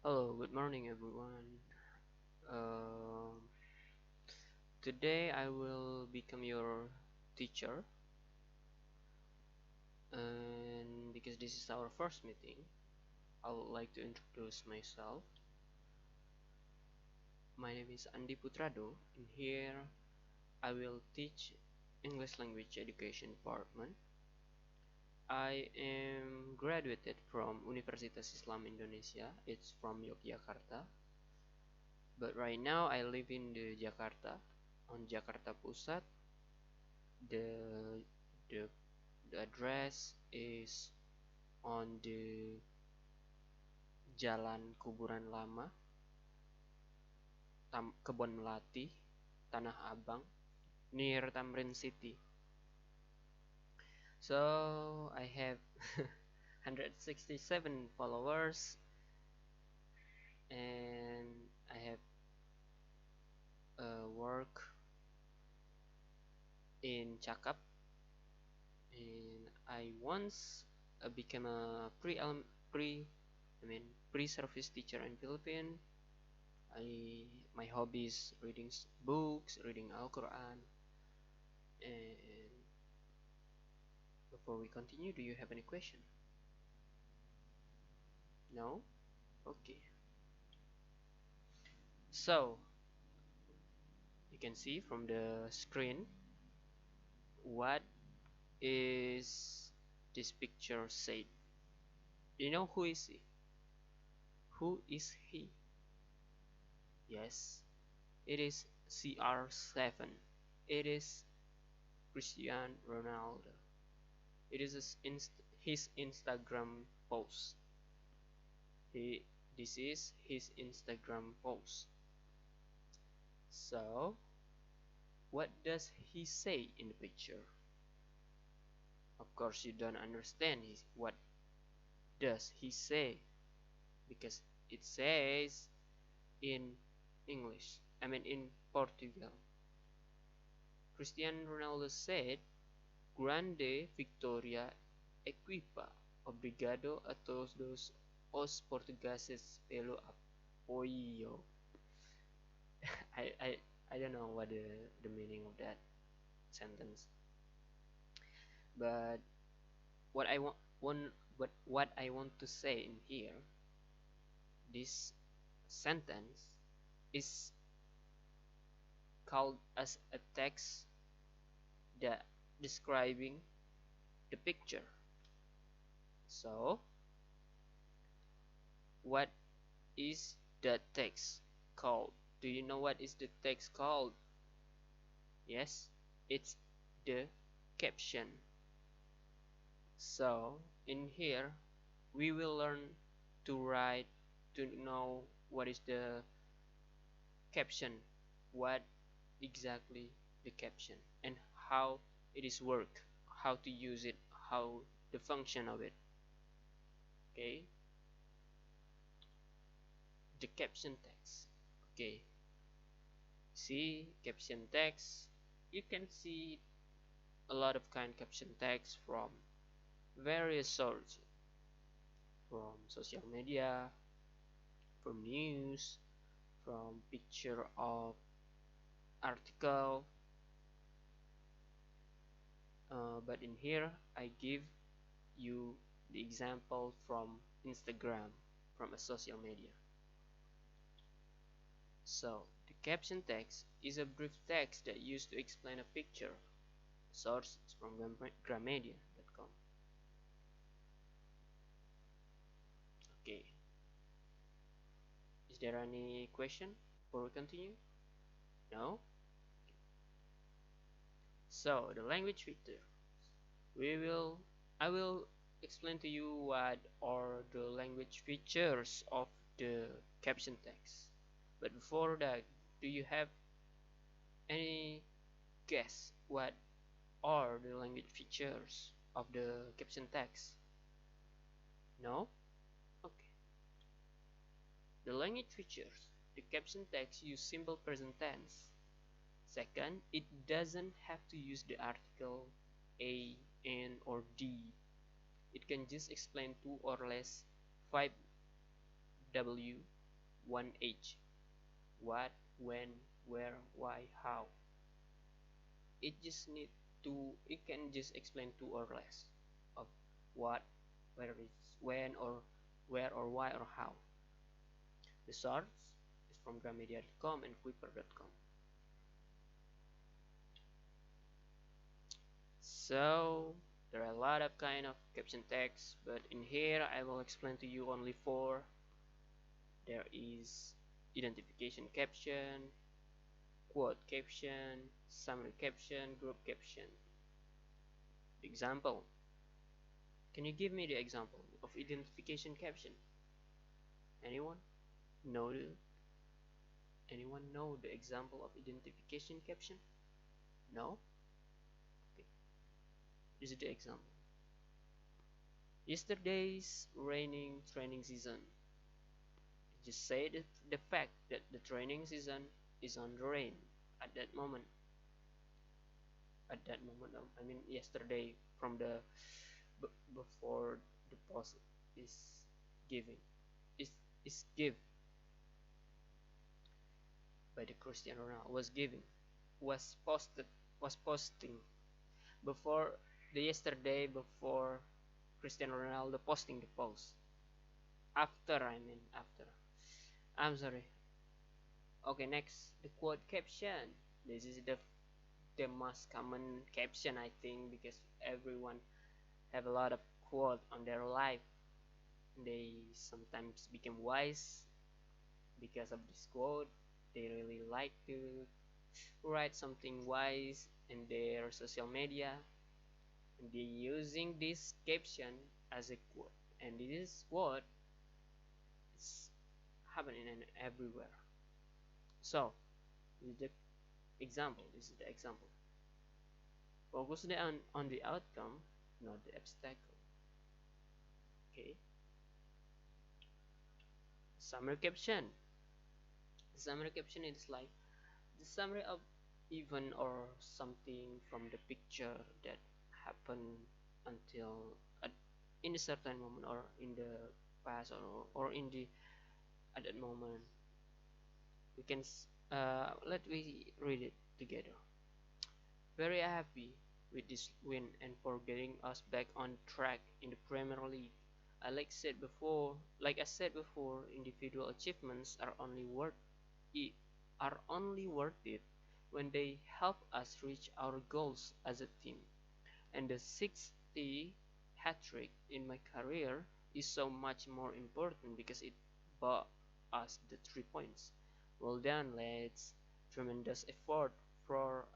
Hello, good morning, everyone. Um, Today I will become your teacher, and because this is our first meeting, I would like to introduce myself. My name is Andi Putrado, and here I will teach English Language Education Department. I am graduated from Universitas Islam Indonesia. It's from Yogyakarta, but right now I live in the Jakarta, on Jakarta Pusat. The the The address is on the Jalan Kuburan Lama, Kebon Melati, Tanah Abang, near Tamrin City. So I have 167 followers, and I have work in Cakap, and I once became a pre-service teacher in Philippines. My hobbies reading books, reading Al Quran, and before we continue, do you have any question? No? Okay. So you can see from the screen what is this picture said. Do you know who is he? Who is he? Yes, it is CR7. It is Cristiano Ronaldo. It is his Instagram post. He This is his Instagram post. So what does he say in the picture? Of course you don't understand what does he say, because it says in English, in Portugal. Cristiano Ronaldo said, Grande Victoria Equipa. Obrigado a todos os portugueses pelo apoio. I, I, I don't know what the meaning of that sentence, but what I what I want to say in here, this sentence is called as a text that describing the picture. So what is the text called? Do you know what is the text called? Yes, it's the caption. So in here we will learn to write, to know what is the caption, what exactly the caption, and how it is work, how to use it, how the function of it. Okay, the caption text. Okay, see caption text. You can see a lot of kind caption text from various sources, from social media, from news, from picture of article, but in here I give you the example from Instagram, from a social media. So the caption text is a brief text that used to explain a picture. Source is from grammedia.com. Okay, is there any question before we continue? No? So the language feature, I will explain to you what are the language features of the caption text. But before that, do you have any guess what are the language features of the caption text? No? Okay. The language features, the caption text use simple present tense. Second, it doesn't have to use the article a, an, or d. It can just explain two or less 5W one age. What, when, where, why, how. It just need to, it can just explain two or less of what, whether it's when or where or why or how. The source is from grammedia.com and quiper.com. So there are a lot of kind of caption text, but in here I will explain to you only four. There is identification caption, quote caption, summary caption, group caption. Example. Can you give me the example of identification caption? Anyone? Know the, anyone know the example of identification caption? No? Okay. This is the example. Yesterday's raining training season. Just say the fact that the training season is on the rain at that moment. At that moment, I mean yesterday, from the before the post is giving is give by the Cristiano Ronaldo was giving was posted was posting before the yesterday before Cristiano Ronaldo posting the post. After, I mean after. I'm sorry. Okay, next the quote caption. This is the most common caption, I think, because everyone have a lot of quote on their life. They sometimes become wise because of this quote. They really like to write something wise in their social media, and they using this caption as a quote. And this quote is happening everywhere. So this is the example. This is the example. Focus on the outcome, not the obstacle. Okay. Summary caption. The summary caption is like the summary of event or something from the picture that happened until in a certain moment, or in the past, or in the at that moment. We can let we read it together. Very happy with this win and for getting us back on track in the Premier League. Like I said before, individual achievements are only worth it when they help us reach our goals as a team. And the 60 hat-trick in my career is so much more important because it bought us the 3 points. Well done, lads. Tremendous effort for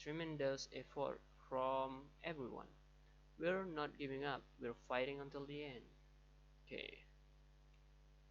tremendous effort from everyone. We're not giving up. We're fighting until the end. Okay.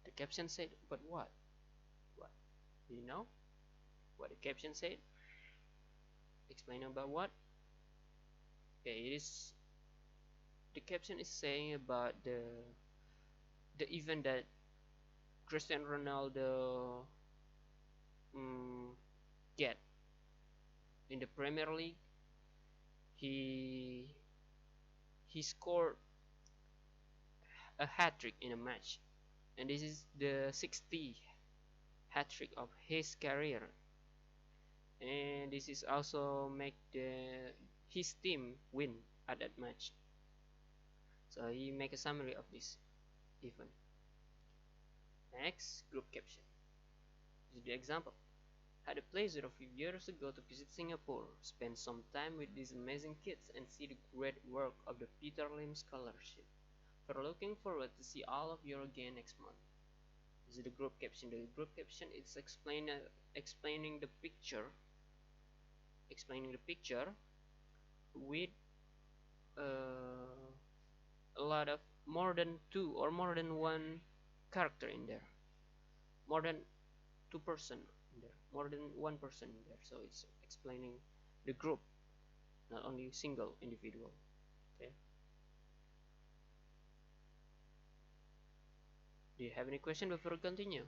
The caption said, but what? What? Do you know what the caption said? Explain about what? Okay, it is the caption is saying about the event that Cristiano Ronaldo get in the Premier League. He scored a hat trick in a match, and this is the 60th hat trick of his career. And this is also make his team win at that match. So he make a summary of this event. Next, group caption. This is the example. Had a pleasure a few years ago to visit Singapore, spend some time with these amazing kids and see the great work of the Peter Lim Scholarship. We're looking forward to see all of you again next month. This is the group caption. The group caption is explaining the picture with a lot of more than two or more than one character in there, more than 2% in there, more than 1% in there. So it's explaining the group, not only single individual. Okay. Do you have any question before we continue?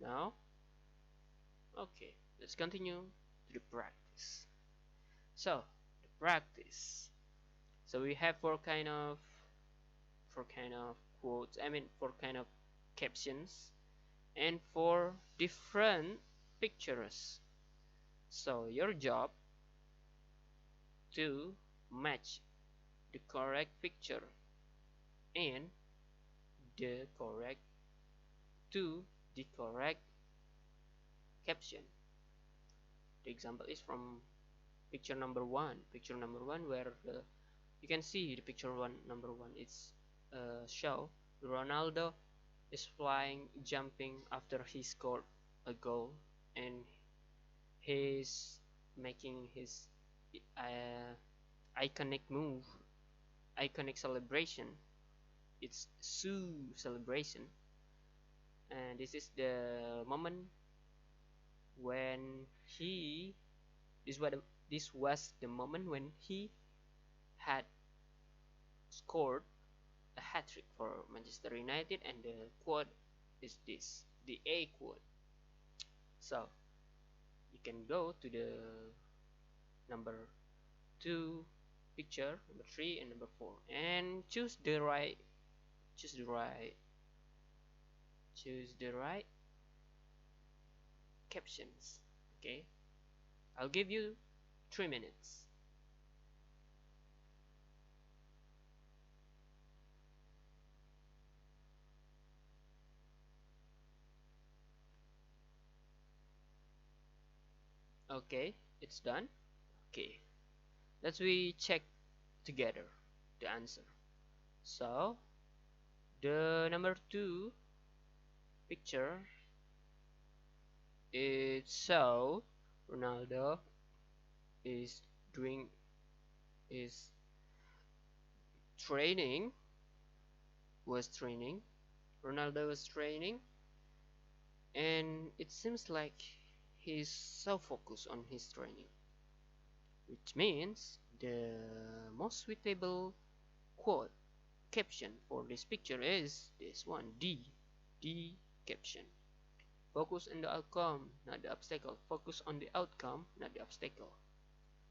No? Okay, let's continue to the practice. So the practice. So we have four kind of quotes. I mean, four kind of captions. and 4 different pictures. So your job to match the correct picture and the correct to the correct caption. The example is from picture number one. Picture number one, where you can see the picture one number one. It's show Ronaldo is flying, jumping after he scored a goal, and he's making his uh, iconic move, iconic celebration. It's Sue celebration, and this is the moment when he this was this was the moment when he had scored a hat trick for Manchester United, and the quote is this, the A quote. So you can go to the number 2 picture, number 3 and number 4, and choose the right choose the right captions. Okay, I'll give you 3 minutes. Okay, it's done. Okay, let's we check together the answer. So the number 2 picture, it so Ronaldo is doing is training was training Ronaldo was training, and it seems like he's so focused on his training, which means the most suitable quote caption for this picture is this one, D caption. Focus on the outcome, not the obstacle. Focus on the outcome, not the obstacle.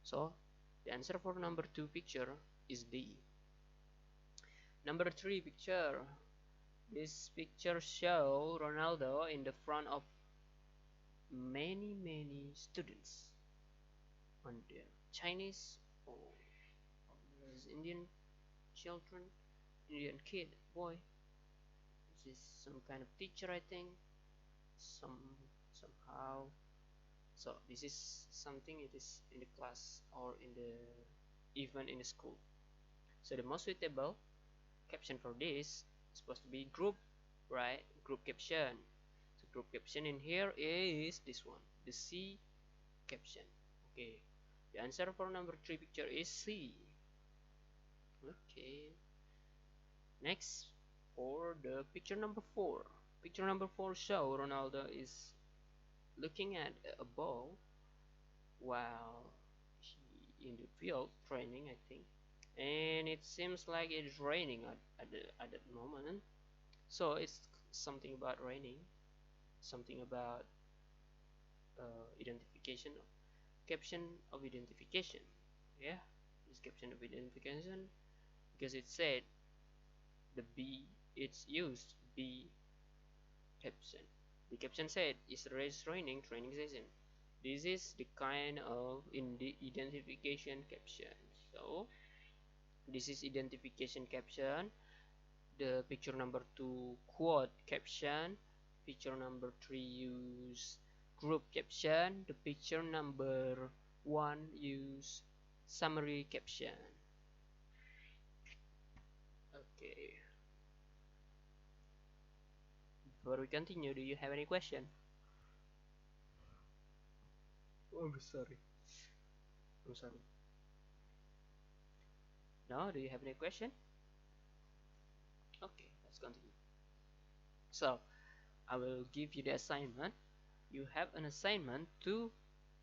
So the answer for number 2 picture is D. Number 3 picture. This picture show Ronaldo in the front of many students on their Chinese or Indian children, Indian kid, boy. This is some kind of teacher, I think. Somehow. So this is something, it is in the class or in the even in the school. So the most suitable caption for this is supposed to be group, right? Group caption. So group caption in here is this one, the C caption. Okay, the answer for number 3 picture is C. Okay, next for the picture number 4. Picture number 4 show Ronaldo is looking at a ball while he in the field training, I think, and it seems like it is raining at that moment. So it's something about raining, something about identification, caption of identification. Yeah, this caption of identification, because it said the B, it's used B caption. The caption said it's raining training session. This is the kind of in the identification caption. So this is identification caption. The picture number 2 quote caption. Picture number 3 use group caption. The picture number 1 use summary caption. Okay, before we continue, do you have any question? Oh, I'm sorry. No, do you have any question? Okay, let's continue. So I will give you the assignment. You have an assignment to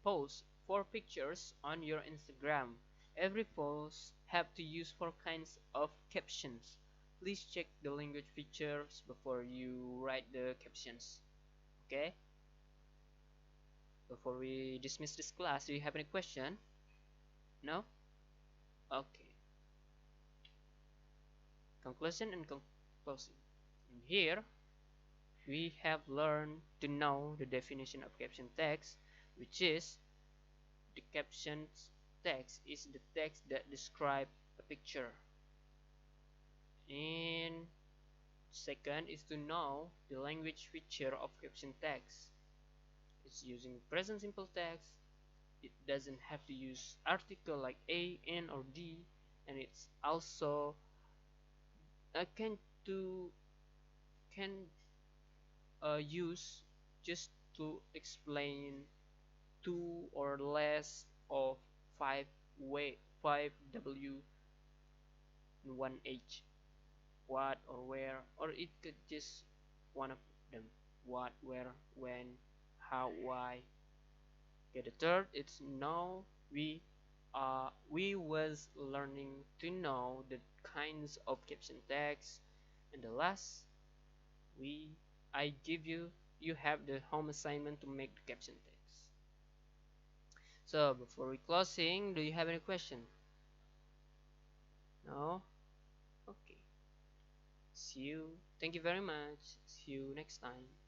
post 4 pictures on your Instagram. Every post have to use 4 kinds of captions. Please check the language features before you write the captions. Okay? Before we dismiss this class, do you have any question? No? Okay. Conclusion and closing. In here, we have learned to know the definition of caption text, which is the caption text is the text that describes a picture. And second is to know the language feature of caption text. It's using present simple text. It doesn't have to use article like a, n, or d, and it's also can to can use just to explain two or less of five w and one h, what or where, or it could just one of them, what, where, when, how, why. Okay, the third is know. We was learning to know the kinds of caption text, and the last we I give you you have the home assignment to make the caption text. So before we closing, do you have any question? No? Okay. See you. Thank you very much. See you next time.